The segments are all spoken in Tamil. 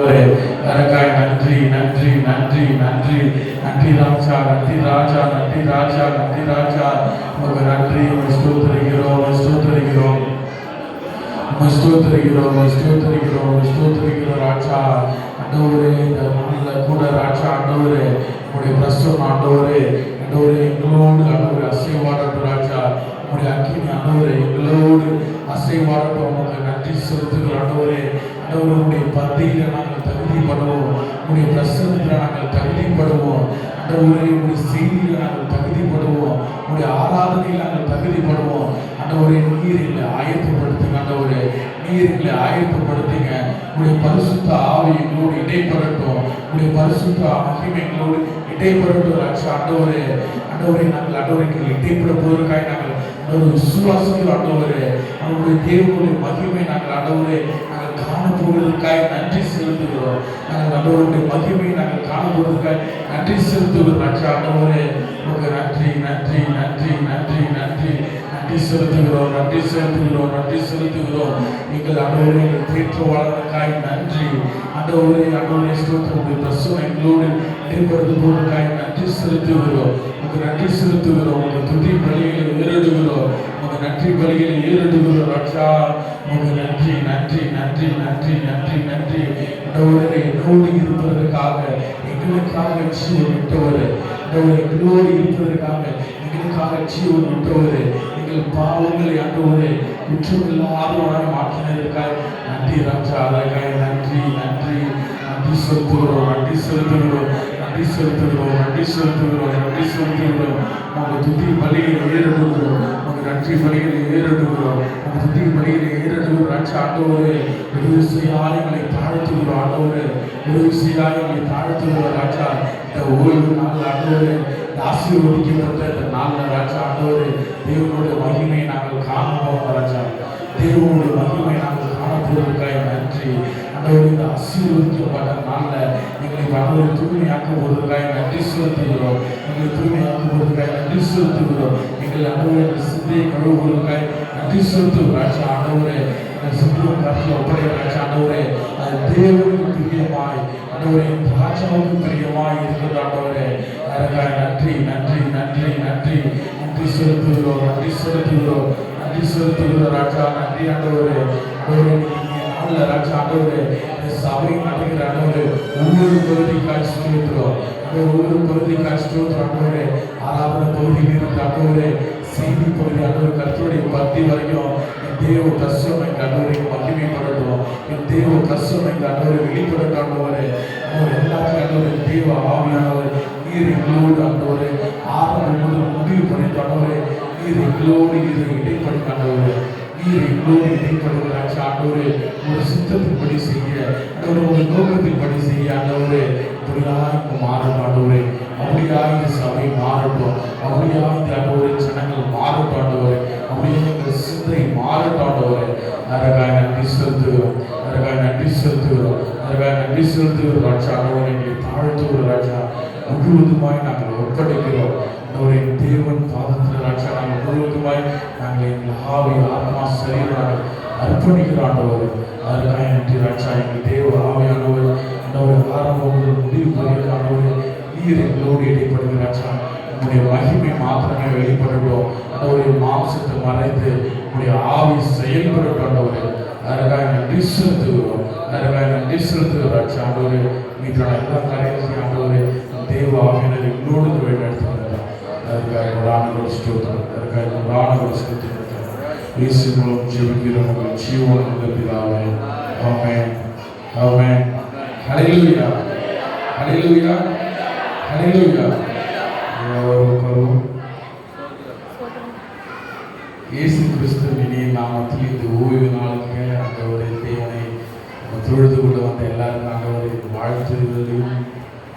அதற்காக நன்றி நன்றி நன்றி நன்றி நன்றி ராஜா நன்றி ராஜா நன்றி ராஜா நன்றி ராஜா உமக்கு நன்றி ஸ்தோத்திரிக்கிறோம் ஸ்தோத்திரிக்கிறோம் ஸ்தோத்திரிக்கிறோம் ஸ்தோத்திரிக்கிறோம் ஸ்தோத்திரிக்கிறோம் ராஜா ஆண்டவரே இந்த நாளில் கூட ராஜா ஆண்டவரே உங்களுடைய பிரசன்னம் ஆண்டவரே ஆண்டவரே எங்களோடு ஆண்டவரே அசைவாடட்டும் ராஜா உங்களுடைய அக்கினி ஆண்டவரே எங்களோடு அசைவாடட்டும் உமக்கு நன்றி செலுத்துகிற ஆண்டவரே ஆண்டவருடைய பத்தியில் நாங்கள் தகுதிப்படுவோம் உங்களுடைய பிரசன்னத்தில் நாங்கள் தகுதிப்படுவோம் ஆண்டவரே உங்களுடைய செய்தியில் நாங்கள் தகுதிப்படுவோம் உங்களுடைய ஆராதனையில் நாங்கள் தகுதிப்படுவோம் ஆண்டவரே நீர் எங்களை ஆயத்தப்படுத்துங்க ஆண்டவரே நீர் எங்களை ஆயத்தப்படுத்துங்க உங்களுடைய பரிசுத்த ஆவி எங்களோடு இடைப்படட்டும் உங்களுடைய பரிசுத்த மகிமை எங்களோடு இடைப்படட்டும் ராஜா ஆண்டவரே ஆண்டவரே நாங்கள் ஆண்டவரை இடைப்பட போவதற்காக நாங்கள் ஆண்டவரை விசுவாசிக்கிறோம் ஆண்டவரே அவருடைய தேவனுடைய மகிமை நாங்கள் ஆண்டவரே நாங்கள் காணப்படுவதற்காக நன்றி செலுத்துகிறோம் நாங்கள் ஆண்டவருடைய மகிமை நாங்கள் காணப்படுவதற்காக நன்றி செலுத்துகிறோம் ராஜா ஆண்டவரே உங்களுக்கு நன்றி நன்றி நன்றி நன்றி நன்றி நன்றி செலுத்துகிறோம் நன்றி செலுத்துகிறோம் நன்றி செலுத்துகிறோம் எங்கள் ஆண்டவரே தேற்றவாளருக்காய் நன்றி ஆண்டவரே ஆண்டவரே ஸ்தோத்திரமுடைய பிரசன்னம் எங்களோடு இடைப்படுத்துவதற்காக நன்றி செலுத்துகிறோம் உங்களுக்கு நன்றி செலுத்துகிறோம் உங்கள் துதி பலிகளை ஏறிடுகிறோம் உங்கள் நன்றி பலிகளை ஏறிடுகிறோம் ராஜா உங்களுக்கு நன்றி நன்றி நன்றி நன்றி நன்றி நன்றி ஆண்டவரே என்னோடு இருப்பதற்காக எங்களுக்காக ஜீவன் விட்டவர் எங்களோடு இருப்பதற்காக எங்களுக்காக ஜீவன் விட்டவர் எங்கள் பாவங்களை ஆண்டவரே குற்றமில்லாதவராய் மாற்றினதற்காக நன்றி ராஜா அதற்காக நன்றி நன்றி நன்றி செலுத்துகிறோம் நன்றி செலுத்துகிறோம் நன்றி செலுத்துகிறோம் நன்றி செலுத்துகிறோம் நன்றி செலுத்துகிறோம் உங்கள் துதி பலிகளை ஏறிடுகிறோம் உங்கள் நன்றி பலிகளை ஏறிடுகிறோம் உங்கள் துதி பலிகளை ஏறிடுகிறோம் ராஜா ஆண்டவரே உதவி செய்யாய் எங்களை தாழ்த்துகிறோம் ஆண்டவரே உதவி செய்யாய் எங்களை தாழ்த்துகிறோம் ராஜா இந்த ஓய்வு நாள் ஆண்டவரே ஆசீர்வதிக்கப்பட்ட இந்த நாளில் ராஜா ஆண்டவரே தேவனுடைய மகிமையை நாங்கள் காணப்போம் ராஜா தேவனுடைய மகிமை நாங்கள் காணப்படுவதற்காக நன்றி ஆண்டவரே இந்த ஆசீர்வதிக்கப்பட்ட நாளில் எங்களை ஆண்டவரை தூய்மையாக்குவதற்காக நன்றி செலுத்துகிறோம் எங்களை தூய்மையாக்குவதற்காக நன்றி செலுத்துகிறோம் எங்கள் ஆண்டவரை சிந்தையை கழுவுவதற்காக நன்றி செலுத்துகிறோம் ராஜா ஆண்டவரே சிந்தியும் கருத்தில் ஒப்படைய ராஜா ஆண்டவரே அது தேவனுக்கு பிரியமாய் ஆண்டவரே ராஜாவுக்கு பிரியமாய் இருக்கிறது ஆண்டவரே அதற்காக நன்றி நன்றி நன்றி நன்றி நன்றி செலுத்துகிறோம் நன்றி செலுத்துகிறோம் நன்றி செலுத்துகிறோம் ராஜா நன்றி ஆண்டவரே ஆண்டவரே நல்ல ராஜா ஆண்டவரே சபை நடக்கிற ஆண்டவரே ஒவ்வொரு பகுதி காட்சி செலுத்துகிறோம் ஒவ்வொரு பகுதி காட்சி செலுத்துகிறோம் ஆண்டவரே ஆராதனை பகுதியில் இருக்கிற ஆண்டவரே செய்தி பகுதி ஆண்டவர் கர்த்தருடைய பக்தி வரைக்கும் தேவ பிரசன்னம் எங்கள் ஆண்டவரை மகிமைப்படட்டும் என் தேவ பிரசன்னம் எங்கள் ஆண்டவரை வெளிப்படட்டும் ஆண்டவரே அவர் எல்லாத்தையும் ஆண்டவரை தேவ ஆவியானவர் நீர் எங்களோடு ஆண்டவரை ஆரம்பம் முதல் முடிவு பண்ணிட்டு ஆண்டவரே நீர் எங்களோடு இதை இடைப்படுத்த ஆண்டவரே நீர் எங்களோடு இடைப்படுகிறாச்சு ஆண்டவரே ஒரு சித்தத்தின்படி செய்ய ஆண்டவரை ஒரு நோக்கத்தின்படி செய்ய ஆண்டவரே அப்படியாக மாறட்டும் ஆண்டவரே அப்படியாக இந்த சபை மாறட்டும் அப்படியாக இந்த ஆண்டவரை ஜனங்கள் மாறட்டும் ஆண்டவரே அப்படியே எங்கள் சிந்தை மாறட்டும் ஆண்டவரே அதற்காக நன்றி செலுத்துகிறோம் அதற்காக நன்றி செலுத்துகிறோம் அதற்காக நன்றி செலுத்துகிறோம் ராஜா ஆண்டவரை எங்களை தாழ்த்துகிறோம் ராஜா முழுவதுமாய் நாங்கள் ஒப்படைக்கிறோம் ஆண்டவரே தேவன் பாதத்தில் ராஜா நாங்கள் முழுவதுமாய் நாங்கள் எங்கள் ஆவி ஆத்மா சரீரம் அர்ப்பணிக்கிறோம் ஆண்டவரே அதற்காக நன்றி ராஜா எங்கள் தேவ ஆவியானவர் ஆண்டவரை ஆரம்பம் முதல் முடிவு பகுதியில் ஆண்டவரே நீர் எங்களோடு இடைப்படுகிற ராஜா உங்களுடைய மகிமை மாத்திரமே வெளிப்படட்டும் ஆண்டவருடைய மாம்சத்தை மறைத்து உங்களுடைய ஆவி செயல்படட்டும் ஆண்டவரே அதற்காக நன்றி செலுத்துகிறோம் அதற்காக நன்றி செலுத்துகிறோம் ராஜா ஆண்டவரே மீதான எல்லா காரியத்தையும் ஆண்டவரே தேவ ஆவியினர் எங்களோடு வழிநடத்துகிறார் அதற்காக உடானங்கள் ஸ்தோத்திரம் அதற்காக உடானங்கள் ஸ்தோத்திரம் இயேசு மூலம் ஜெபிக்கிறோம் உங்கள் ஜீவனுள்ள பிதாவே ஆமென் ஆமென் ஹல்லேலூயா ஹல்லேலூயா ஹல்லேலூயா இயேசு கிறிஸ்துவின் நாமத்தில் இந்த ஓய்வு நாளுக்கு ஆண்டவரே தேவனை தொழுது கொண்டு வந்த எல்லாரும் ஆண்டவரை வாழ்த்துவதையும்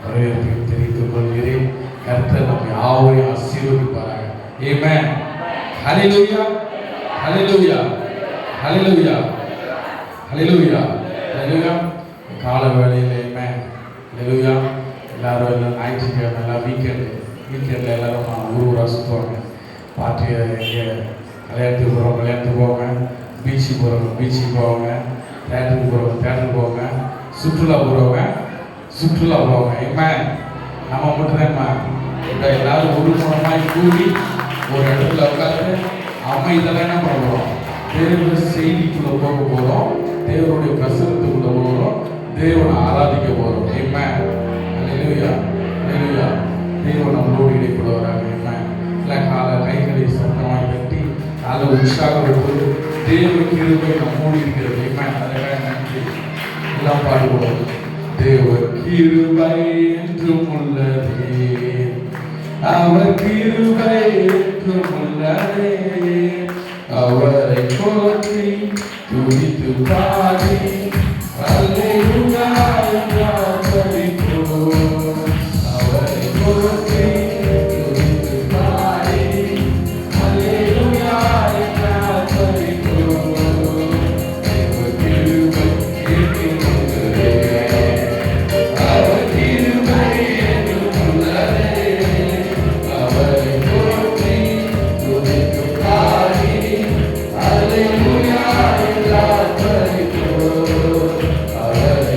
வரவேற்பையும் தெரிவித்துக் கொள்கிறேன். கர்த்தர் நம்ம யாவரையும் ஆசீர்வதிப்பாராக. ஆமென். ஹல்லேலூயா ஹல்லேலூயா ஹல்லேலூயா ஹல்லேலூயா ஹல்லேலூயா. கால வேளையில் ஆமென் ஹல்லேலூயா. எல்லாரும் எல்லாம் ஞாயிற்றுக்கிழமை எல்லாம் வீக்கெண்டில் எல்லாரும் ஊராக சுற்றுவாங்க. பாட்டு எங்கே கல்யாணத்துக்கு போவாங்க, பீச்சுக்கு போவாங்க, தேட்டருக்கு போவாங்க, சுற்றுலா போகிறவங்க ஆமென். நம்ம மட்டும் இப்போ எல்லாரும் ஒரு மூலமாய் கூடி ஒரு இடத்துல உட்காந்து இதெல்லாம் என்ன பண்ண போகிறோம்? தேவ செய்திக்குள்ளே போக போகிறோம், தேவனுடைய பிரசனத்துக்குள்ளே போகிறோம், தேவனை ஆராதிக்க போகிறோம். ஆமென். அல்லேலூயா, அல்லேலூயா. தேவன் நம்மளோடு இடைப்படுவாராக. ஆமென். இல்லை கைகளை சத்தமாய் தட்டி அதை உற்சாகப்பட்டு தேவ கிருபை நம்மோடு இருக்கிறது. ஆமென். அதற்காக நன்றி. எல்லாம் பாடுவோம். தேவ கிருபை என்றும் உள்ளதே, அவர் கிருபை என்றும் உள்ளதே, அவரை போற்றி துதித்து பாடி அல்லேலூயா என்றார் படிப்போம். அவரை போற்றி துதித்து பாடி அல்லேலூயா என்றார் படிப்போம். தேவ கிருபை என்றும் உள்ளதே, அவர் கிருபை என்றும் உள்ளதே, அவரை போற்றி துதித்து பாடி அல்லேலூயா என்றார் படிப்போம். அவரை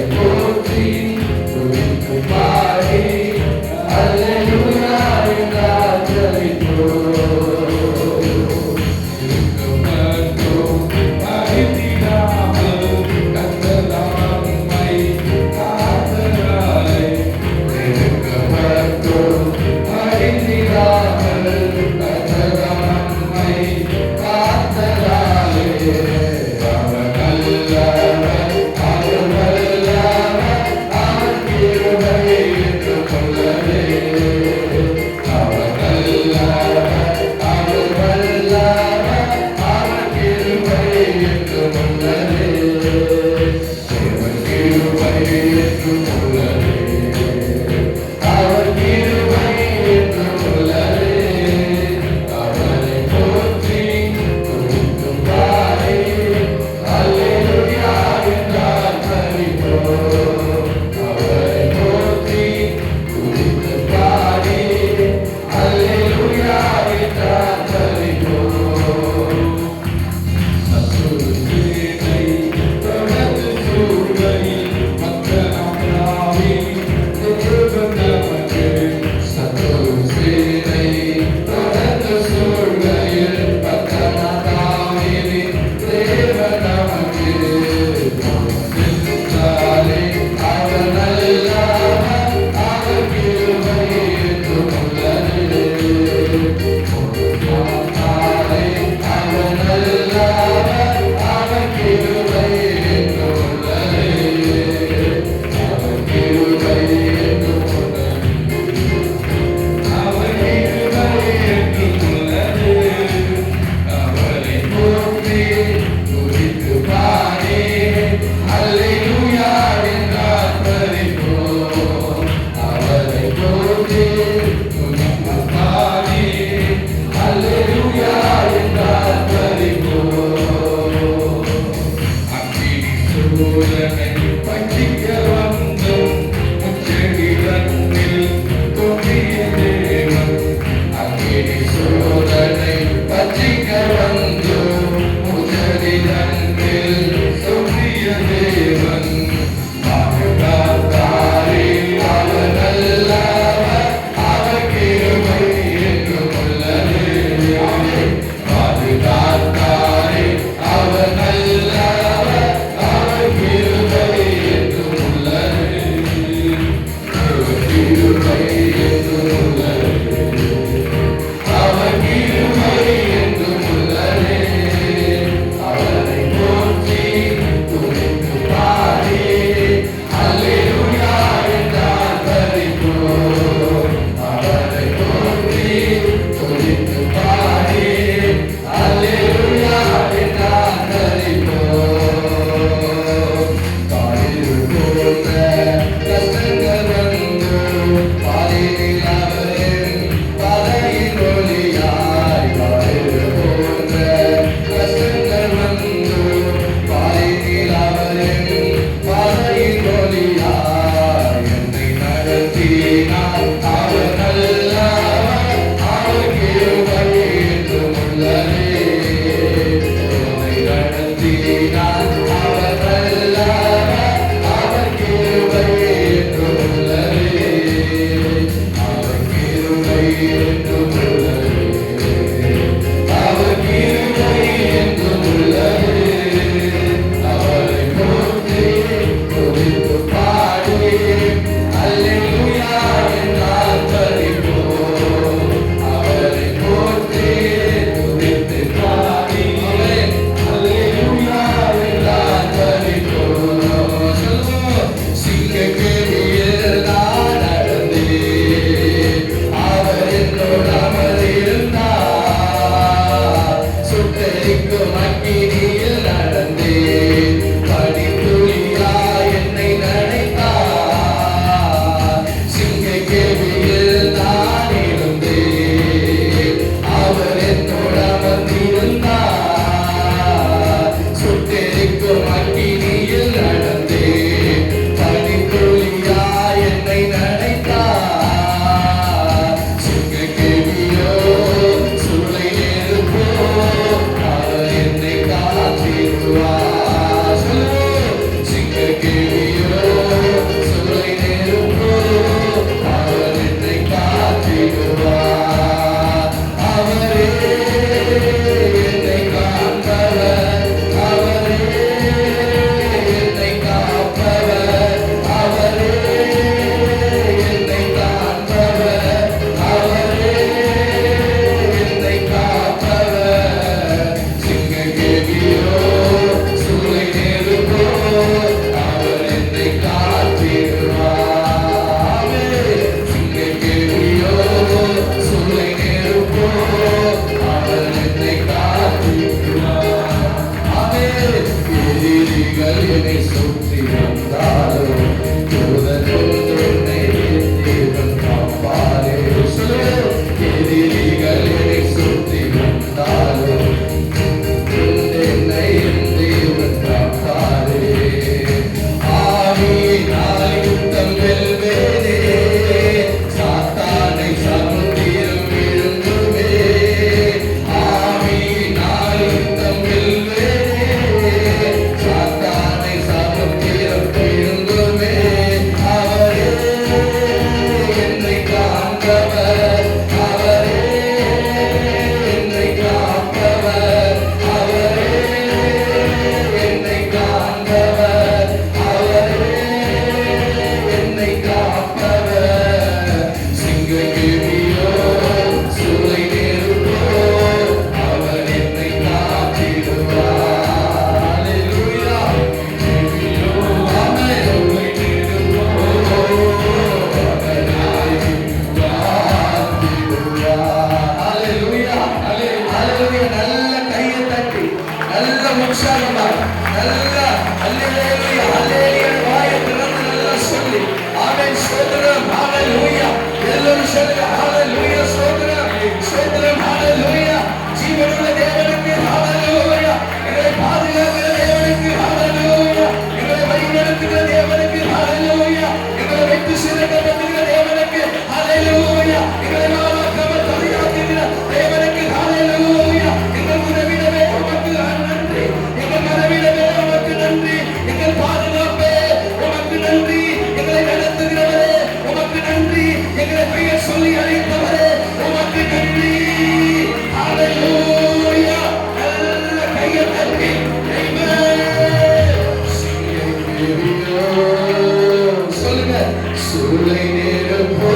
சூளை நெருப்போ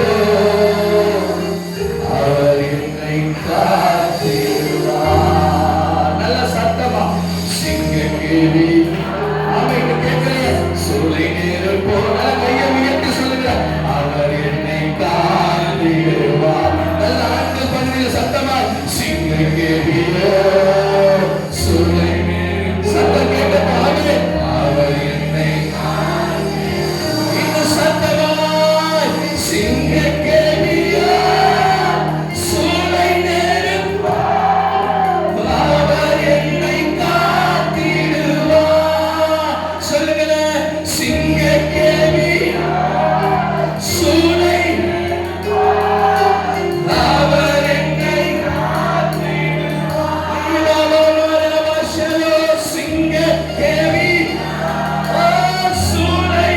அவர் என்னை காத்திடுவார். நல்ல சத்தமா சிங்க கேள்வி அமைக்க கேட்கலையே. சூளை நெருப்போ நல்ல கையை உயர்த்தி சொல்லுங்க. அவர் என்னை காத்திடுவார். நல்ல ஆண்கள் பண்ணுங்க சத்தமா சிங்க கேள்வியோ சூளை சத்தம் கேட்கவே அவர் என்னை இன்னும் சத்தமாய் சிங்க கேள்வியோ சூளை நெருப்போ அவர் என்னை காத்திடுவார். சொல்லுங்களேன் சிங்க கேள்வியோ சூளை அவர் என்னை சிங்க கேவி சூளை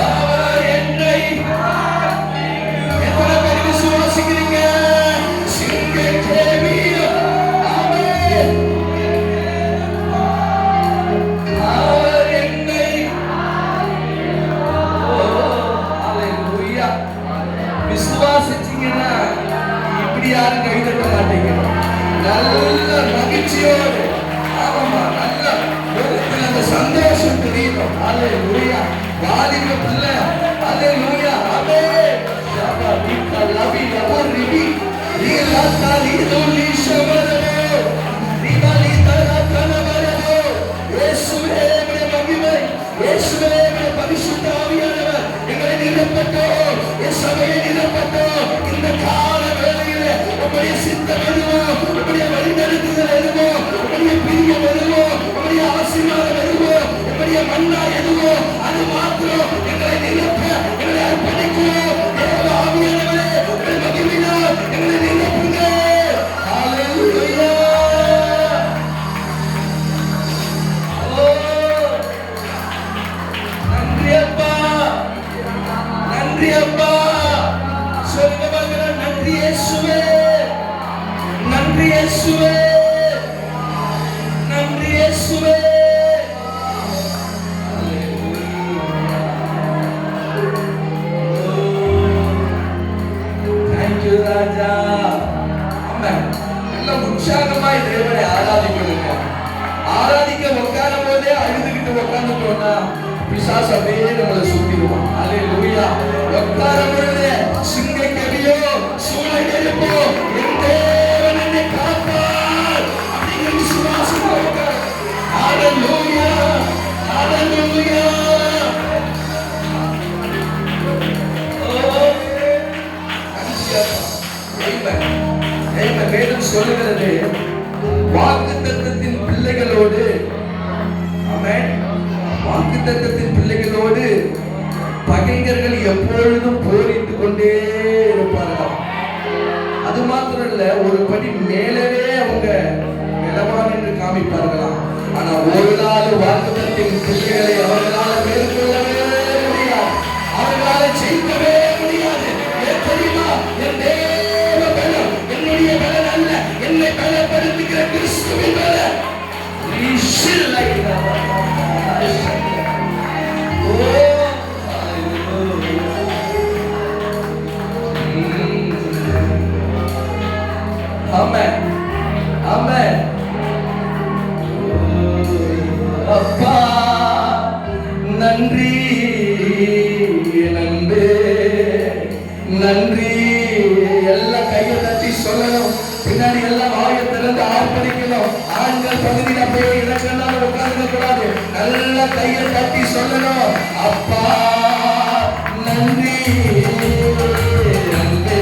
அவர் என்னை எத்தனை பேர் விசுவாசிக்கிறீங்க? சிங்க கேவி அவர் என்னை ஹalleluya. விசுவாசிச்சீங்கன்னா இப்படி யாரும் கைதட்ட மாட்டீங்க. நல்ல மகிழ்ச்சியோடு ஆமாமா நல்ல முகத்தில் அந்த சந்தோஷம் தெரியும். ஹalleluya. வாலிப பிள்ளை ஹalleluya. ஆமென். ஷபா வீட்டா லவி லபரிவி லீலாத்தா லீதுலி ஷபரோ ரிபாலி தரா கனவரோ இயேசுவே உம்முடைய மகிமை இயேசுவே உம்முடைய பரிசுத்த ஆவியானவர் எங்களை நிரப்பட்டும். என் சபையை நிரப்பட்டும். இந்த கால வேளையிலே உம்முடைய சித்தம் எதுவோ உம்முடைய வழிநடத்துதல் எதுவோ உம்முடைய பிரியம் எதுவோ உம்முடைய ஆசீர்வாதம் எதுவோ உம்முடைய மன்னா எதுவோ அது மாத்திரம் எங்களை நிரப்ப எங்களை அர்ப்பணிக்கிறோம். தேவ ஆவியானவரே உம்முடைய மகிமையினால் எங்களை நிரப்புங்க. ஹalleluya. நன்றி அப்பா நன்றி அப்பா சொல்லுங்க பார்க்கலாம். நன்றி இயேசுவே நன்றி இயேசுவே நன்றி இயேசுவே. Thank you ராஜா. ஆமென். நல்ல உற்சாகமாய் தேவனை ஆராதிக்கணுங்க. ஆராதிக்க உட்காரும் போதே அழுதுகிட்டு உட்கார்ந்துட்டோம்னா பிசாசு அப்படியே நம்மளை சுத்திடுவான். ஹalleluya. உட்காரும் பொழுதே சிங்க கேவியோ சூளை நெருப்போ என் தேவன் என்னை காப்பார் அப்படிங்கிற விசுவாசத்தோட உட்காரு. ஹalleluya ஹalleluya. வேதம் சொல்லுகிறது வாக்குத்தத்தத்தின் பிள்ளைகளோடு ஆமென் வாக்குத்தத்தத்தின் பிள்ளைகளோடு பகைஞர்கள் எப்பொழுதும் போரிட்டுக் கொண்டே இருப்பார்கள். அது மாத்திரம் இல்ல ஒரு படி மேலவே அவங்க நிலவான் என்று காமிப்பார்களாம். ஆனா ஒரு நாள் வாக்குத்தத்தின் பிள்ளைகளை அவர்களால் மேற்கொள்ளவே முடியாது. அவர்களால் ஜெயிக்கவே முடியாது. ஏன் தெரியுமா? என் தேவ பலம் என்னுடைய பலம் அல்ல, என்னை பலப்படுத்துகிற கிறிஸ்துவின் பலம். Amen. Amen. அப்பா நன்றி நன்றி நன்றி. எல்லாம் கையை தட்டி சொல்லணும். பின்னாடி எல்லாம் வாயை திறந்து ஆர்ப்பரிக்கணும். ஆண்கள் பகுதியில் அப்படியே இலக்கணம் உட்கார்ந்து கூடாது. நல்ல கையை தட்டி சொல்லணும். அப்பா நன்றி நன்றி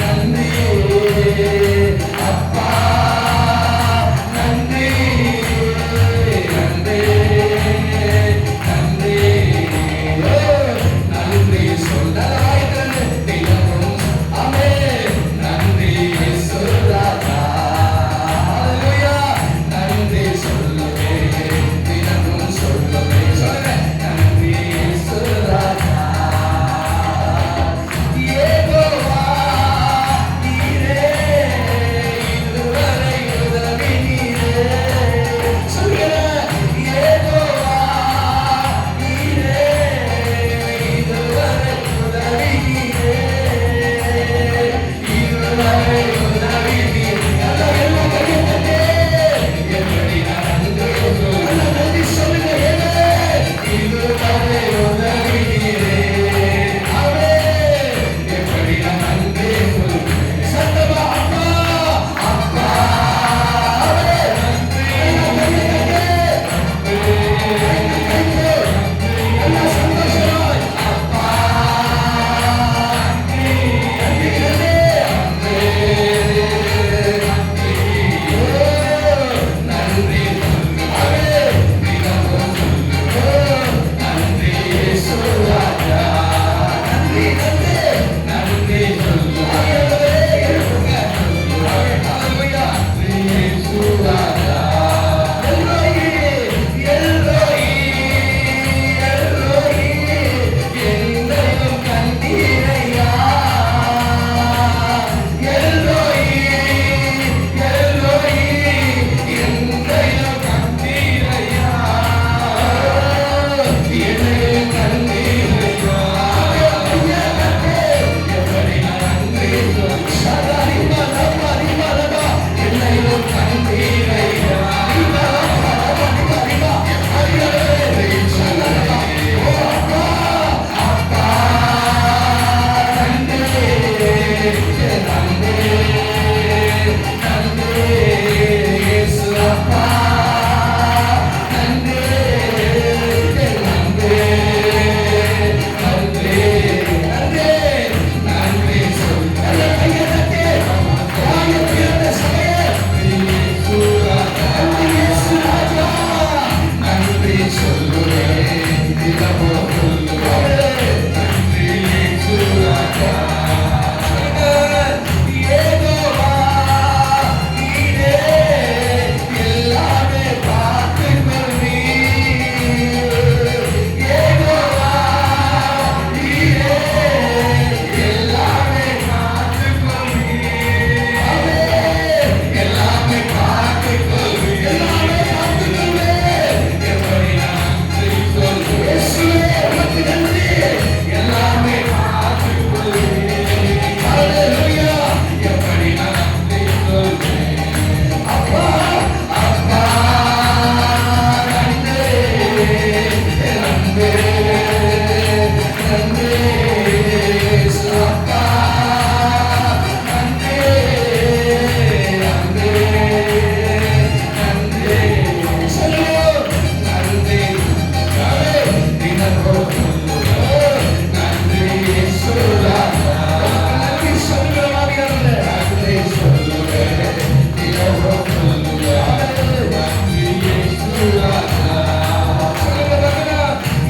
நன்றி அப்பா நன்றி நன்றி நன்றி நன்றி சொல்ல தினமும் அமே நன்றி சொல்லாதா. நன்றி சொல்லுவே தினமும் சொல்லுவே சொல்லுங்க.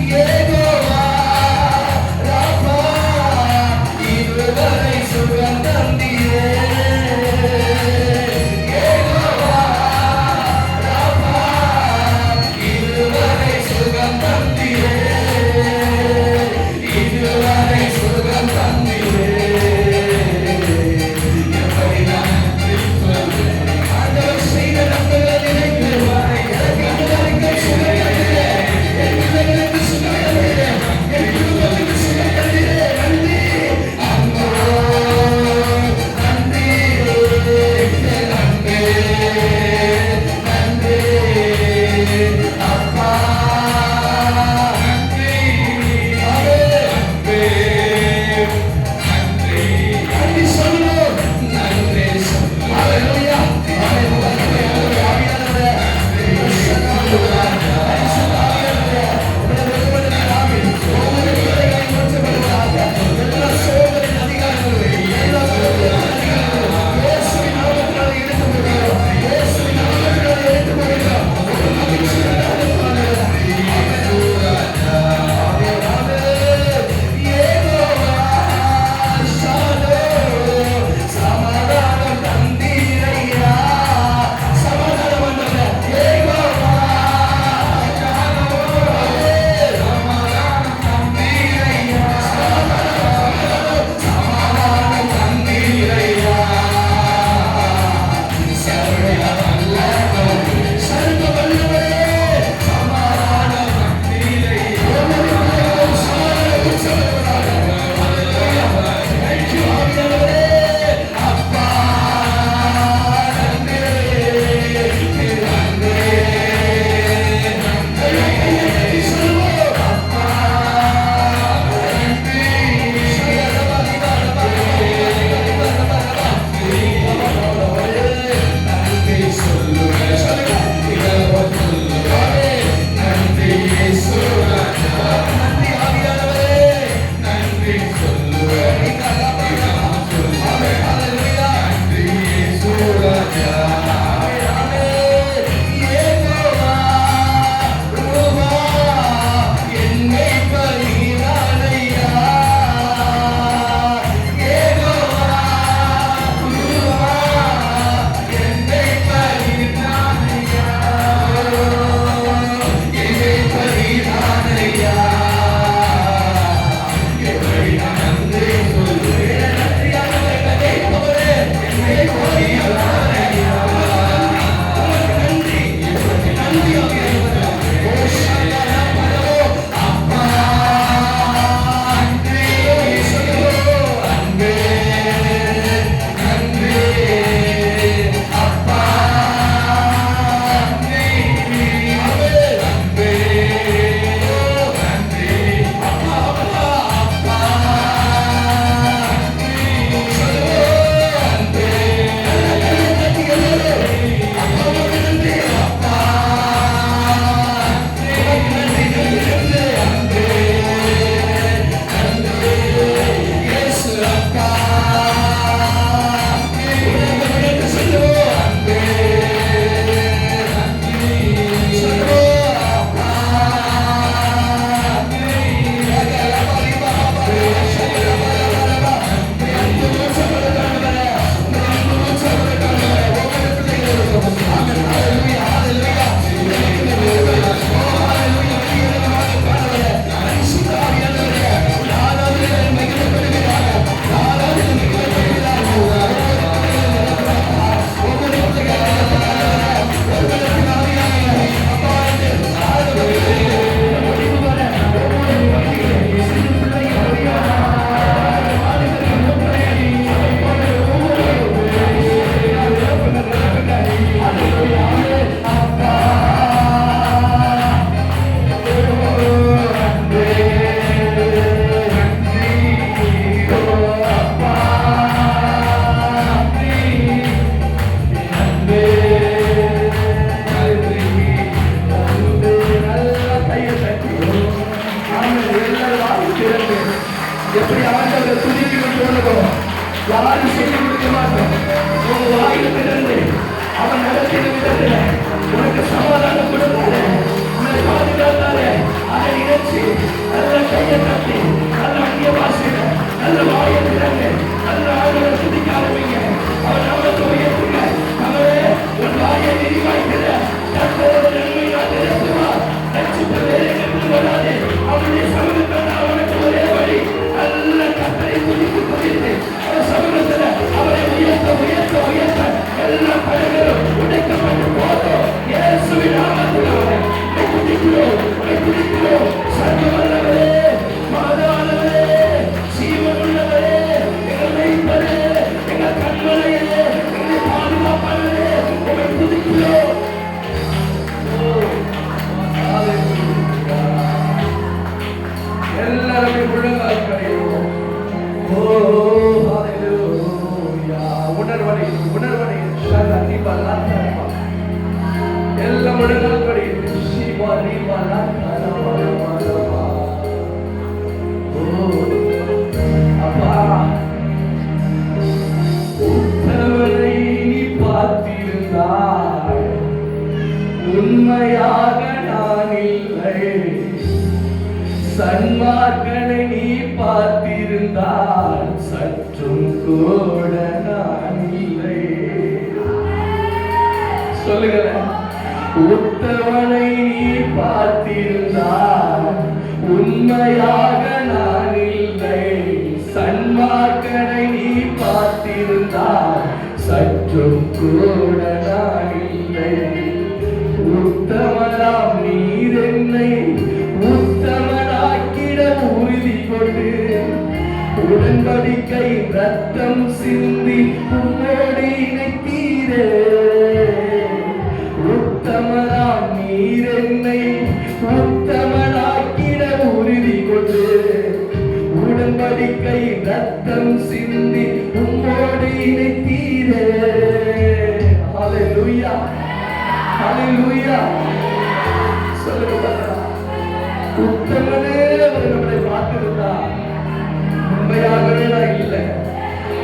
Yeah. சன்மார்க்கனை நீ பார்த்திருந்தால் சற்றும் கூட நான் இல்லை. சொல்லுங்களேன். உத்தவனை நீ பார்த்திருந்தால் உண்மையாக நான் இல்லை. சன்மார்க்கனை நீ பார்த்திருந்தால் சற்றும் கூட நான் இல்லை. உத்தமராம் நீர் என்னை உத்தமனாக்கிட உறுதி கொண்டு உடன்படிக்கை ரத்தம் சிந்தி உன்னோடு இணைத்தீரே. உத்தமராம் நீர் என்னை உத்தமனாக்கிட உறுதி கொண்டு உடன்படிக்கை ரத்தம் சிந்தி உன்னோடு இணைத்தீரே. ஹல்லேலூயா, ஹல்லேலூயா. சொல்லுங்க. உத்தமனே அவர் நம்மளை பார்த்திருந்தா உண்மையாகவே நான் இல்லை.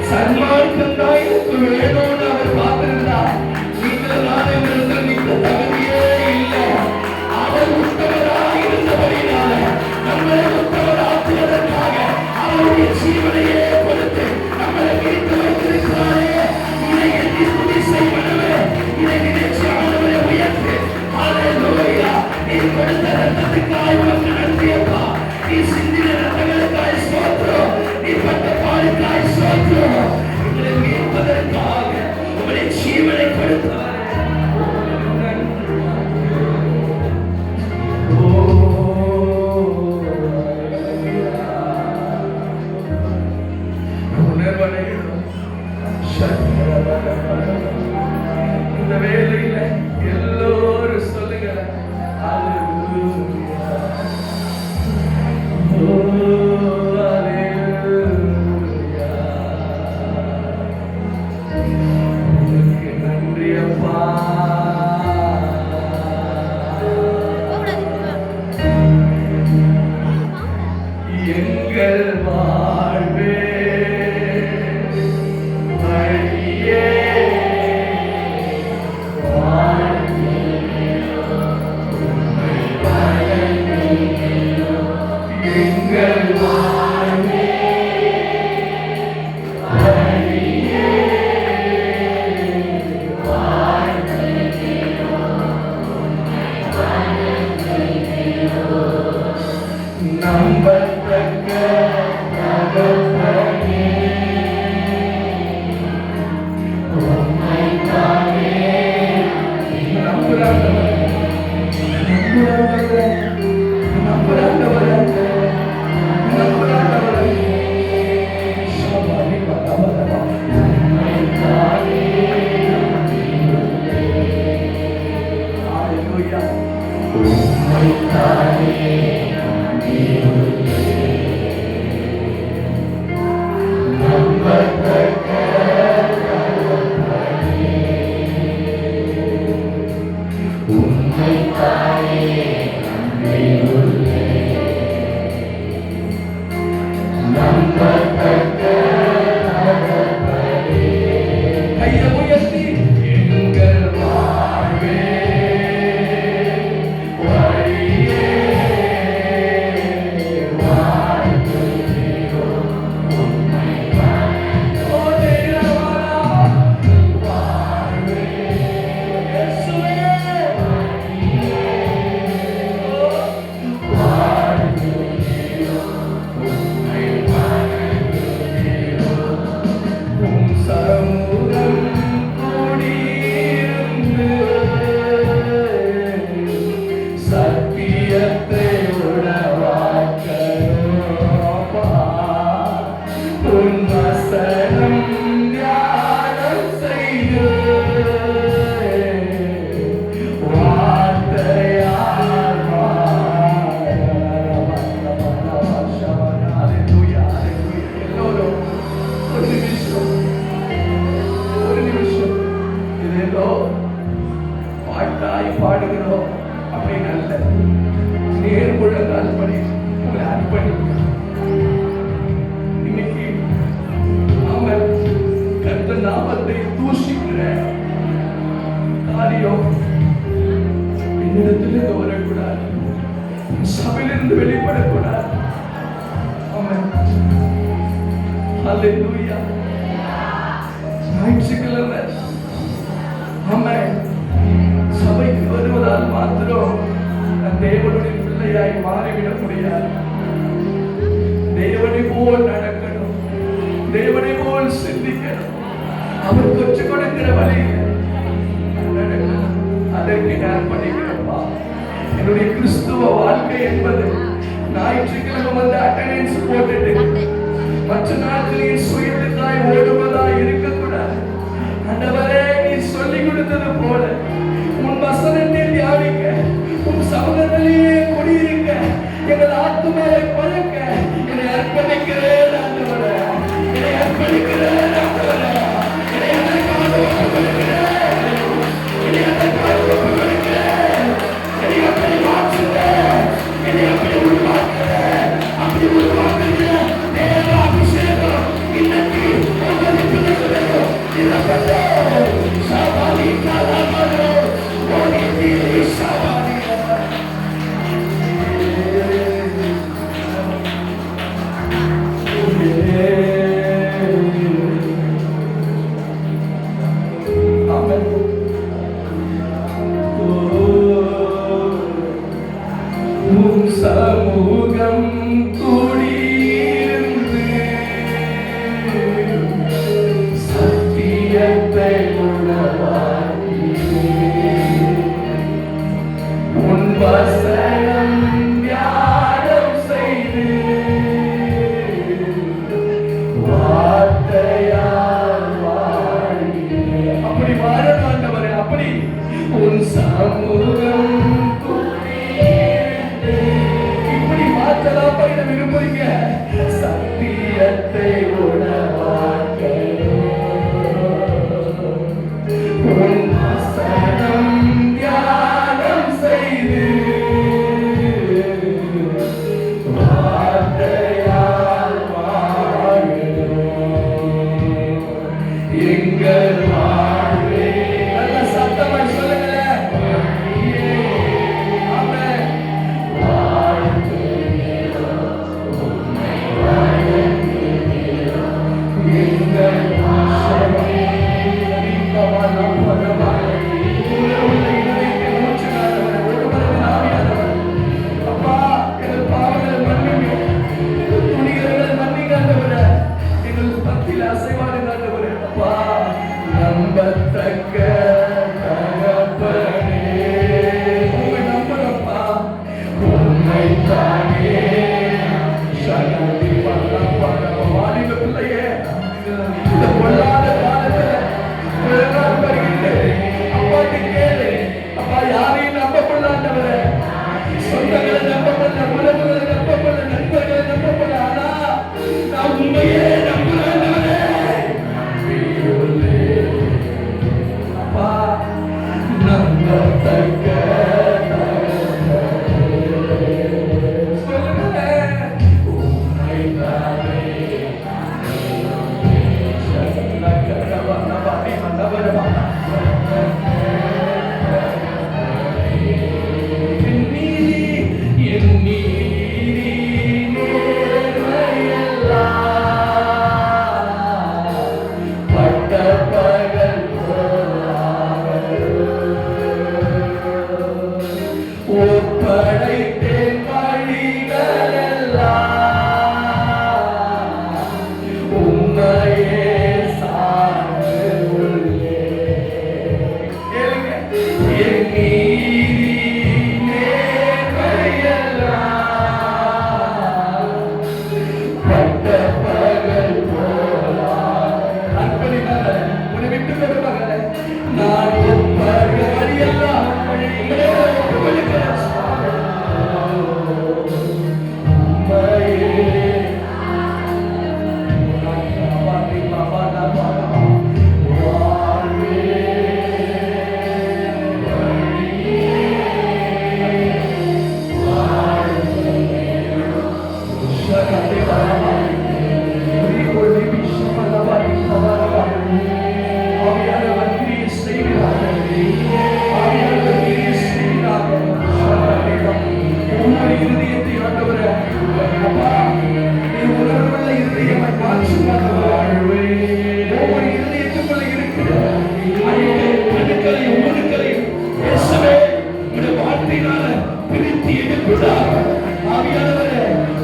சன்மார்க்கம் தான் எனக்கு வேணும்னு அவர் பார்த்திருந்தா நீங்கள் நானே நிற்க தகுதியே இல்லை. அவர் உத்தமராக இருந்தபடினால நம்மளை உத்தமராக்குவதற்காக அவருடைய ஜீவனையே கொடுத்து நம்மளை மீட்டு வைத்திருக்கிறாரே. இதை எண்ணி துதி செய்வனவே, இதை நினைச்சு ஆண்டவரை உயர்த்து. ஹல்லேலூயா. நீ கொடுத்த ரத்தத்துக்காய் உனக்கு நன்றியப்பா. நீ சிந்தின ரத்தங்களுக்காய் ஸ்தோத்திரம். நீ பட்ட பாலுக்காய் ஸ்தோத்திரம். எங்களை மீட்பதற்காக உங்களுடைய ஜீவனை கொடுத்தாரே. இந்த வேளையில எல்லோரும் சொல்லுங்க. நன்றி அப்பா. எங்கள் வாழ்வே பாடுகிறோம் அப்படின்னு அல்ல. நேர்முழங்கால் படி உங்களை அர்ப்பணிக்கிறோம். இன்னைக்கு நாம கர்த்தர் நாமத்தை தூஷிக்கிற காரியம் என்னிடத்திலிருந்து வரக்கூடாது, சபையிலிருந்து வெளிப்படக்கூடாது. ஹalleluya. ஞாயிற்றுக்கிழமை ஆமென். சபைக்கு வருவதால் மாத்திரம் நான் தேவனுடைய பிள்ளையாய் மாறிவிட முடியாது. தேவனை போல் நடக்கணும், தேவனை போல் சிந்திக்கணும், அவர் கொச்சு கொடுக்கிற வழியில் நடக்கணும். அதற்கு நான் பண்ணிக்கிறப்பா. என்னுடைய கிறிஸ்துவ வாழ்க்கை என்பது ஞாயிற்றுக்கிழமை வந்து அட்டெண்டன்ஸ் போட்டுட்டு மற்ற நாட்களில் சுயத்துக்காய் ஓடுவதாய் இருக்கக்கூடாது. ஆண்டவரே, நீ சொல்லிக் கொடுத்தது போல உன் வசனத்தை தியானிக்க, உன் சமூகத்திலேயே குடியிருக்க, எங்கள் ஆத்துமாவை பழக்க என்னை அர்ப்பணிக்கிறேன் ஆண்டவரே, என்னை அர்ப்பணிக்கிறேன் ஆண்டவரே, என்னை அதற்காக ஒப்புக்கொடுக்கிறேன், என்னை அதற்காக ஒப்புக்கொடுக்கிறேன், என்னை அப்படி மாற்றுகிறேன், என்னை அப்படி உருவாக்குகிறேன், அப்படி உருவாக்குகிறேன். தேவ அபிஷேகம் இன்னைக்கு உங்களுக்கு வேண்டும். இறப்பதோ சவாலி காலமோ ஓடி சவாலி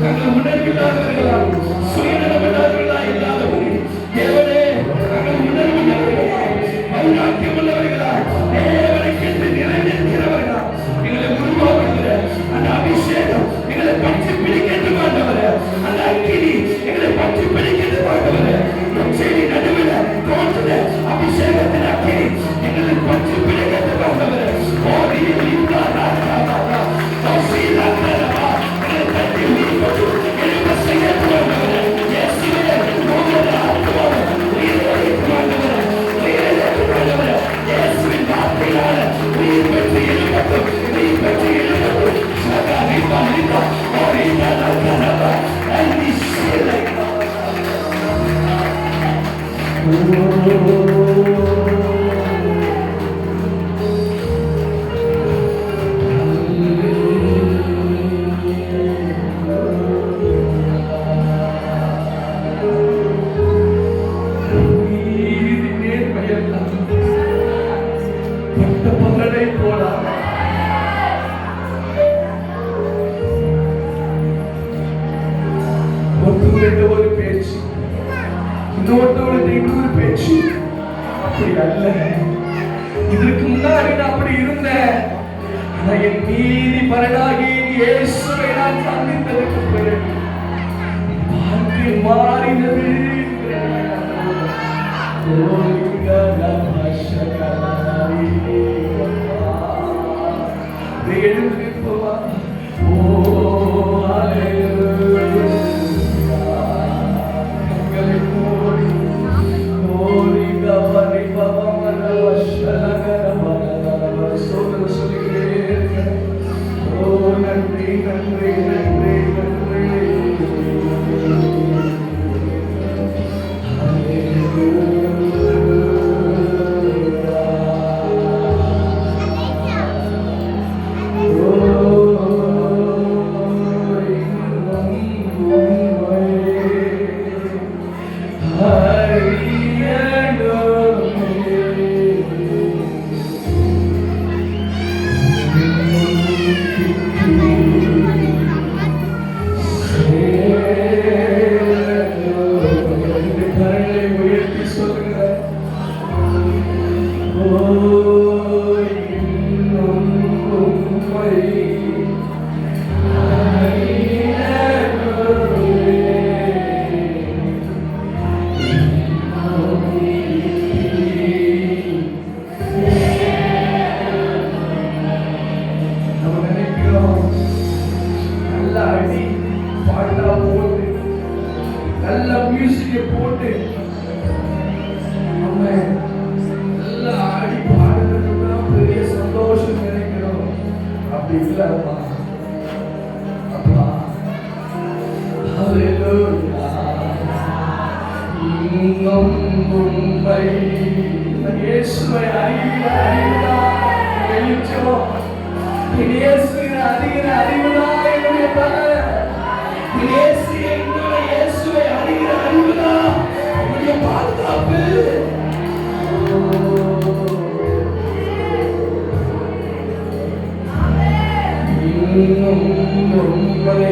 நாங்கள் உணர்வில்லாதவர்களா, சுயநலமில்லாதவர்களா இல்லாதபடி தேவனே நாங்கள் உணர்வுள்ளவர்களா, வைராக்கியம் உள்ளவர்களா, தேவனுக்கென்று நிறைவேற்கிறவர்களா எங்களை உருவாக்குகிற அந்த அபிஷேகம் எங்களை பற்றி பிடிக்கிறது ஆண்டவரே. அந்த அக்கினி எங்களை பற்றி பிடிக்கிறது ஆண்டவரே. செடி நடுவில் தோன்றுகிற அபிஷேகத்தின் அக்கினி எங்களை பற்றி பிடிக்கிறது ஆண்டவரே. ஒரு பேச்சு, இன்னொரு பேச்சு, அப்படி அல்ல. இதற்கு முன்னாடி நான் அப்படி இருந்தேன். என் நீதி பரனாகி இயேசுவை நான் சந்தித்ததற்கு பிறகு வாழ்க்கை மாறினது. எழுந்து போவா. ஓ ஹல்லேலூயா. நல்ல மியூசிக்கை போட்டு நம்ம நல்லா ஆடி பாடுறதுக்கு பெரிய சந்தோஷம் நினைக்கிறோம். அப்படி இல்லை அப்பா. அப்பா ஹல்லேலூயா. இன்னும் உம்மை இயேசுவை அறிவதா வெளிச்சம். இயேசுவின் அறிகிற அறிவுதான் என்னுடைய பலன். இயேசுவை அறிகிற அறிவுதான் என்னுடைய பாதுகாப்பு. இன்னும் உம்மை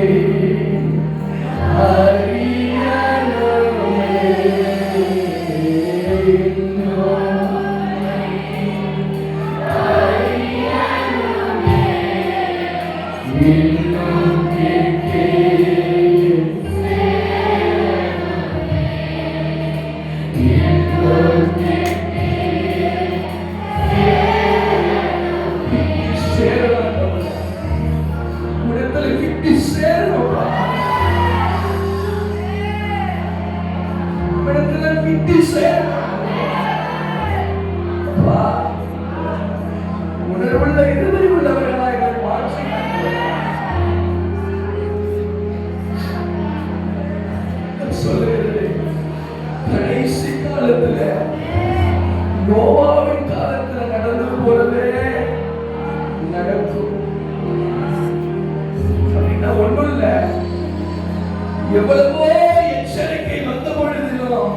உணர்வுள்ள இருதயம் உள்ளவர்களாக மாற்றி சொல்லுகிறது. கடைசி காலத்துல நோவாவின் காலத்துல நடந்து போறதே நடக்கும். அப்படின்னா ஒண்ணும் இல்ல. எவ்வளவோ எச்சரிக்கை வந்த பொழுதிலும்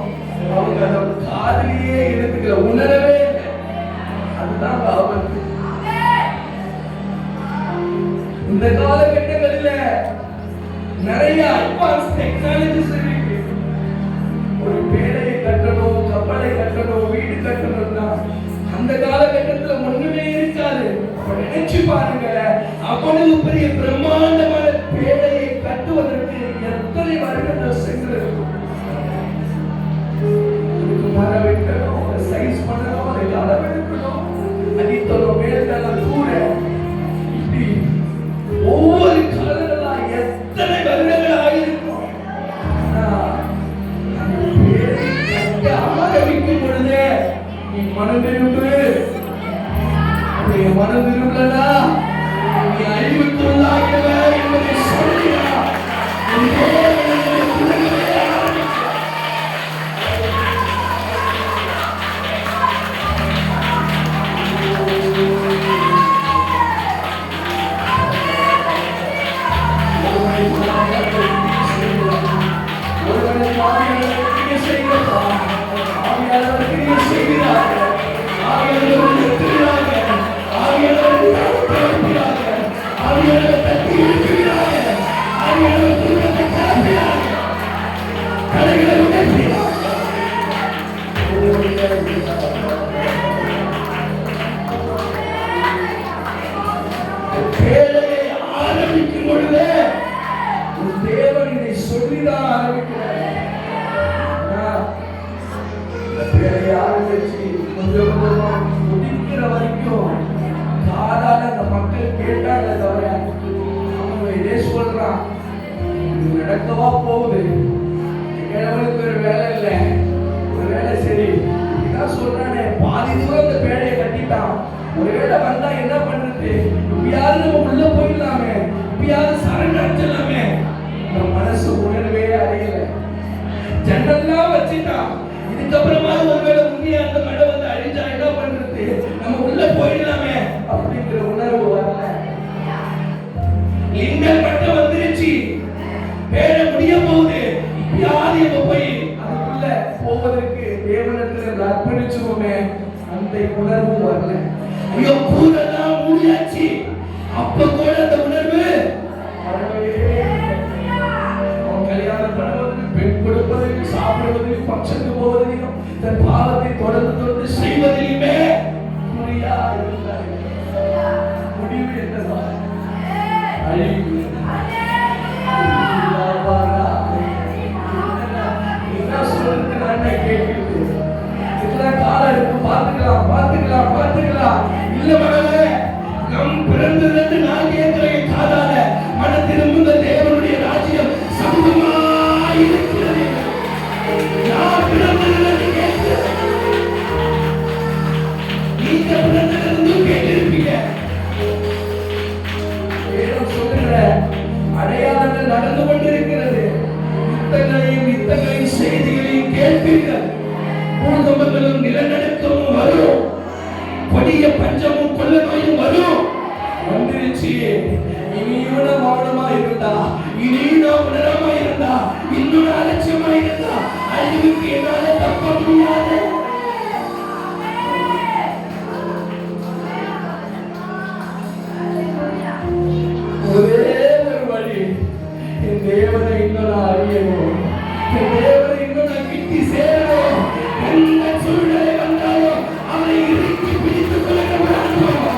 அவங்க அந்த காதலியே எடுத்துக்கிற உணரவே இல்லை. அதுதான் ஆபத்து. இந்த காலகட்டங்களில் நிறைய அட்வான்ஸ் டெக்னாலஜிஸ் இருக்கு. ஒரு பேழையை கட்டணும், கப்பலை கட்டணும், வீடு கட்டணும்னா அந்த காலகட்டத்துல ஒண்ணுமே இருக்காது. அப்ப நினைச்சு பாருங்க, அவ்வளவு பெரிய பிரம்மாண்டமான பேழையை கட்டுவதற்கு எத்தனை வருடங்கள் சென்றிருக்கும். மரம் வைக்கணும், சைஸ் பண்ணணும், அதை அளவெடுக்கணும், அடித்தளம் மேல்தளம் கூட, இப்படி ஒவ்வொரு காலங்களா எத்தனை வருடங்கள் ஆகியிருக்கும். ஆரம்பிக்கும் பொழுதே நீ மனம் திரும்பு, மனம் திரும்பலனா நீ அழிவுக்குள்ளாகிற என்பதை சொல்லியா. ஆரம்பிக்கும் பொழுது தேவன் இதை சொல்லிதான் ஆரம்பிக்கிறார். ஆரம்பிச்சு கொஞ்சம் முடிக்கிற வரைக்கும் காலால அந்த மக்கள் கேட்டாங்க தவிர அவங்க இதே சொல்றான், இது நடக்கவா போகுது, கிழவனுக்கு ஒரு வேலை இல்லை, ஒரு வேலை சரி இதான் சொல்றானே, பாதி தூரம் அந்த பேழையை கட்டிட்டான், ஒரு வேலை வந்தா என்ன பண்றது, இப்பயாவது நம்ம உள்ள போயிடலாமே, இப்பயாவது சரண் அடைச்சிடலாமே. இந்த மனசு உணர்வே அடையல. ஜன்னல்லாம் வச்சுட்டான், இதுக்கப்புறமா ஒருவேளை உண்மையா அந்த மழை வந்து அழிஞ்சா என்ன பண்றது, நம்ம உள்ள போயிடலாமே அப்படிங்கிற உணர்வு வரல. லிங்கல் மட்டும் வந்துருச்சு, பேர முடிய போகுது, இப்பயாவது நம்ம போய் அதுக்குள்ள போவதற்கு தேவனிடத்தில் அர்ப்பணிச்சுவோமே, அந்த உணர்வு வரல. ஐயோ கூடலாம் முடியாச்சு, அப்ப கூட அந்த உணர்வு கல்யாணம் பண்ணுவதற்கு, பெண் கொடுப்பதற்கு, சாப்பிடுவதற்கு, பட்சத்துக்கு போவதையும் இந்த பாவத்தை தொடர்ந்து செய்வதிலுமே குறியா இருந்தார்கள். முடிவு என்னவா? அழிவு. என்ன சொல்றது நான் கேட்கிறது, இதெல்லாம் காலம் இருக்கு, பார்த்துக்கலாம் பார்த்துக்கலாம் பார்த்துக்கலாம். இல்ல மகளே, நம் பிறந்தது நான் கேட்கிறேன் காதால, மன திரும்புங்க, தேவனுடைய ராஜ்யம் சமூகமாயிருக்கிறது. நான் பிறந்ததிலிருந்து கேட்கிறேன், நீங்க பிறந்ததிலிருந்து கேட்டிருப்பீங்க. வேதம் சொல்லுகிற அடையாளங்கள் நடந்து கொண்டிருக்கிறது. யுத்தங்களையும் செய்திகளையும் கேட்பீர்கள். பூகம்பங்களும் நிலநடுக்கமும் வரும், கொடிய பஞ்சமும் கொள்ள நோயும் வரும். வந்துருச்சு. இனியும் மௌனமா இருந்தா, இனியும் உணரமா இருந்தா, இன்னும் அலட்சியமா இருந்தா, அழிவுக்கு என்னால தப்ப முடியாது. ஒரே ஒரு வழி, என் தேவனை இன்னும் நான் அறியணும், என் தேவனை இன்னும் நான் கிட்டி சேரணும். எந்த சூழ்நிலை வந்தாலும் அவனை இறுக்கி பிடித்துக் கொள்கிற ஒரு அனுபவம்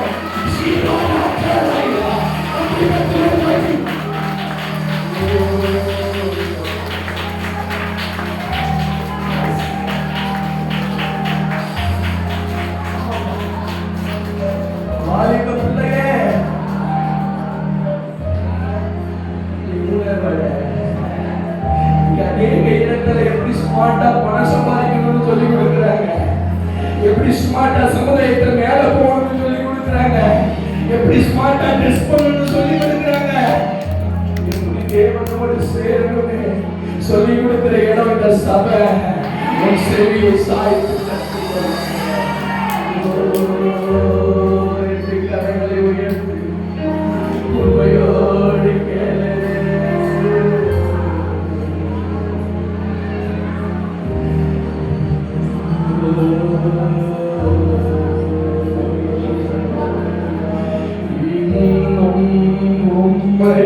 வாலிப பிள்ளையே, அநேக இடத்துல எப்படி ஸ்மார்ட்டா பணம் சம்பாதிக்கணும்னு சொல்லி கொடுக்குறாங்க, எப்படி ஸ்மார்ட்டா சமுதாயத்துல மேல போகணும்னு சொல்லி கொடுக்குறாங்க, எப்படி ஸ்மார்ட்டா ட்ரெஸ் பண்ணணும்னு சொல்லி கொடுக்குறாங்க. எப்படி தேவனோடு சேரணும்னு சொல்லி கொடுக்கிற இடம் இந்த சபை. உன் செவியை சாய்த்து கரைகளை உயர்த்து உண்மையோடு கேளு. உம்மை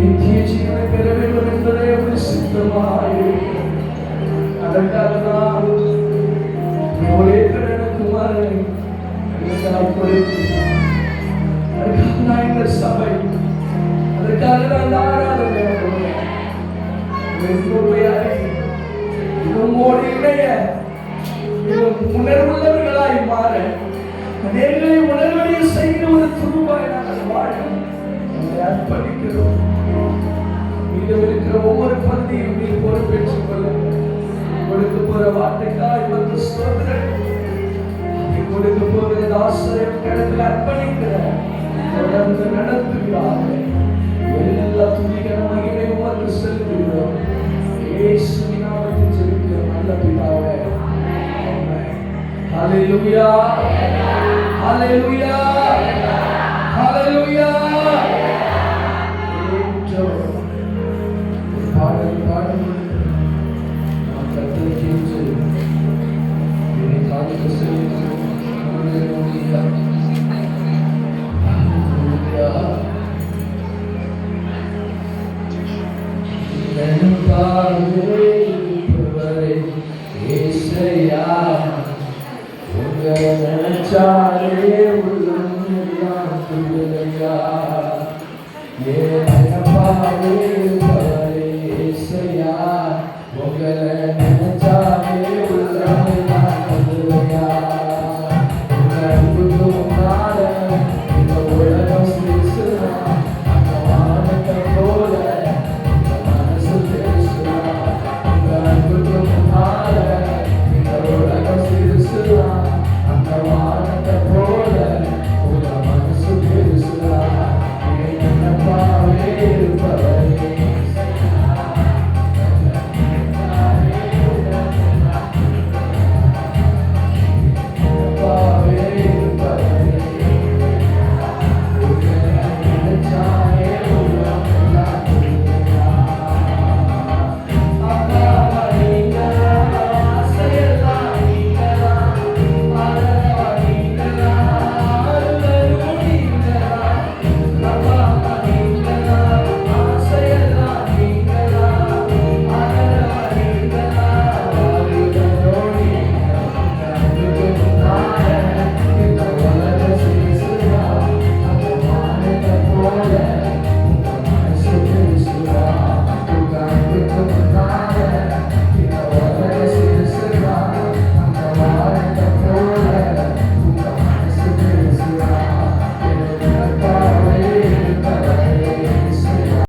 நித்திய ஜீவனை பெற வேண்டும் என்பதே ஒரு சித்தமாயிருக்கிறது. அதற்காகதான் ஒரே குமாரனை அதற்காக இந்த சபை, அதற்காக நான் ஆராதனை உங்களோடு இணைய உணர்வுள்ளவர்களாய் மாற அநேகரை உணர்வடைய செய்கிற ஒரு துருவாய் நாங்கள் வாழ அர்ப்பணிக்கிறோம். மீதம் இருக்கிற ஒவ்வொரு பகுதியும் நீ பொறுப்பேற்றுக் கொள்ளுங்கள். கொடுக்க போற வார்த்தைக்காய் வந்து ஸ்தோத்திரம். கொடுக்க போகிற தாசரையும் கிடத்தில் அர்ப்பணிக்கிற தொடர்ந்து நடத்துகிறாங்க. எல்லா துணிகர மகிமை உமக்கு செலுத்துகிறோம். இயேசுவின் நாமத்தில் ஜெபிக்கிறோம் நல்ல பிதாவே. ஆமென். ஹல்லேலூயா, ஹல்லேலூயா.